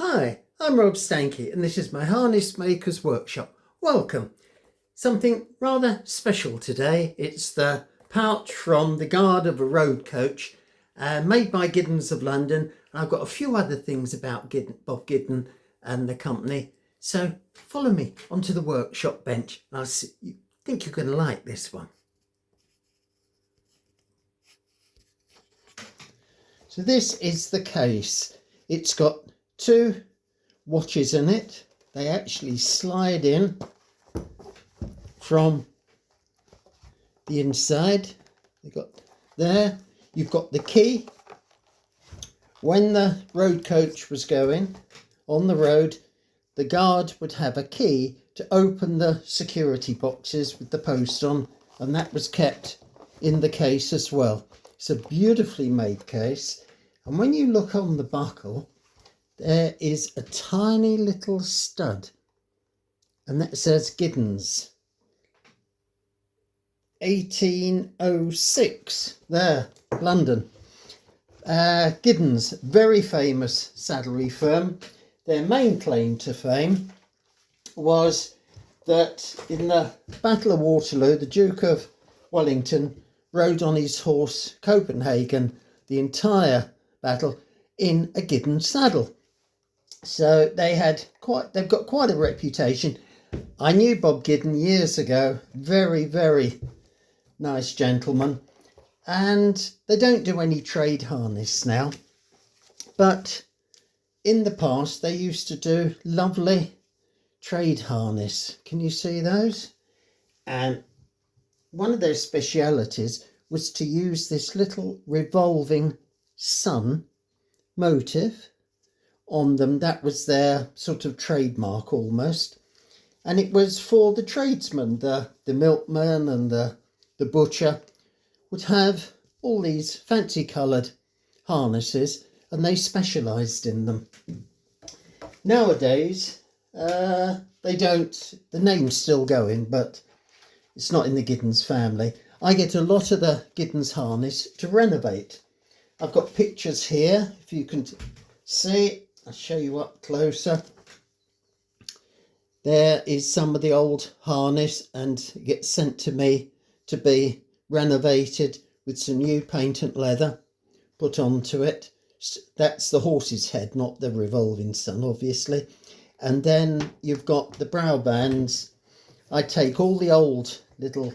Hi, I'm Rob Steinke and this is my Harness Makers Workshop. Welcome. Something rather special today. It's the pouch from the guard of a road coach made by Giddens of London. I've got a few other things about Bob Gidden and the company. So follow me onto the workshop bench. I think you're going to like this one. So this is the case. It's got two watches in it. They actually slide in from the inside. You've got the key. When the road coach was going on the road, the guard would have a key to open the security boxes with the post on, and that was kept in the case as well. It's a beautifully made case, and when you look on the buckle, there is a tiny little stud, and that says Giddens 1806 there, London. Giddens, very famous saddlery firm. Their main claim to fame was that in the Battle of Waterloo, the Duke of Wellington rode on his horse Copenhagen the entire battle in a Gidden saddle. So they've got quite a reputation. I knew Bob Gidden years ago, very, very nice gentleman, and they don't do any trade harness now, but in the past they used to do lovely trade harness. Can you see those? And one of their specialities was to use this little revolving sun motif on them. That was their sort of trademark almost, and it was for the tradesmen. The milkman and the butcher would have all these fancy coloured harnesses, and they specialised in them. Nowadays they don't. The name's still going, but it's not in the Giddens family. I get a lot of the Giddens harness to renovate. I've got pictures here, if you can see. I'll show you up closer. There is some of the old harness, and it gets sent to me to be renovated with some new paint and leather put onto it. That's the horse's head, not the revolving sun, obviously. And then you've got the brow bands. I take all the old little,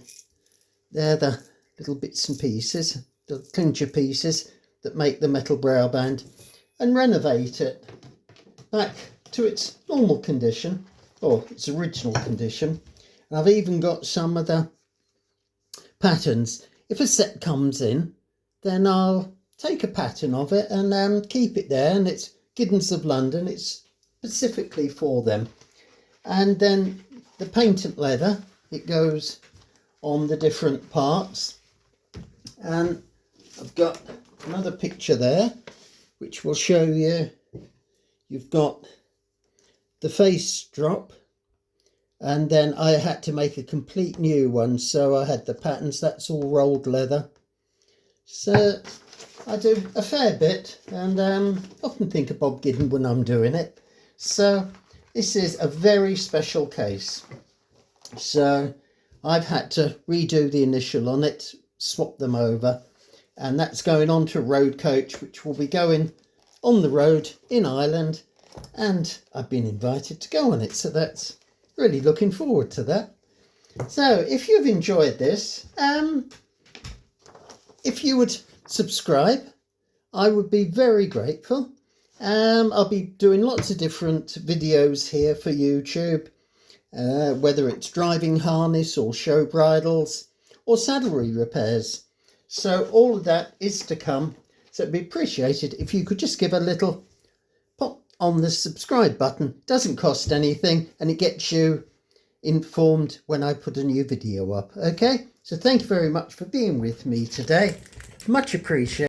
they're the little bits and pieces, the clincher pieces that make the metal brow band, and renovate it back to its normal condition, or its original condition. And I've even got some of the patterns. If a set comes in, then I'll take a pattern of it and keep it there, and it's Giddens of London, it's specifically for them. And then the paint and leather, it goes on the different parts. And I've got another picture there which will show you. You've got the face drop, and then I had to make a complete new one, so I had the patterns. That's all rolled leather. So I do a fair bit, and often think of Bob Gidden when I'm doing it. So this is a very special case. So I've had to redo the initial on it, swap them over, and that's going on to a road coach which will be going on the road in Ireland, and I've been invited to go on it, so that's really looking forward to that. So if you've enjoyed this, if you would subscribe, I would be very grateful. I'll be doing lots of different videos here for YouTube, whether it's driving harness or show bridles or saddlery repairs. So all of that is to come. So it'd be appreciated if you could just give a little pop on the subscribe button. It doesn't cost anything, and it gets you informed when I put a new video up. Okay, so thank you very much for being with me today. Much appreciated.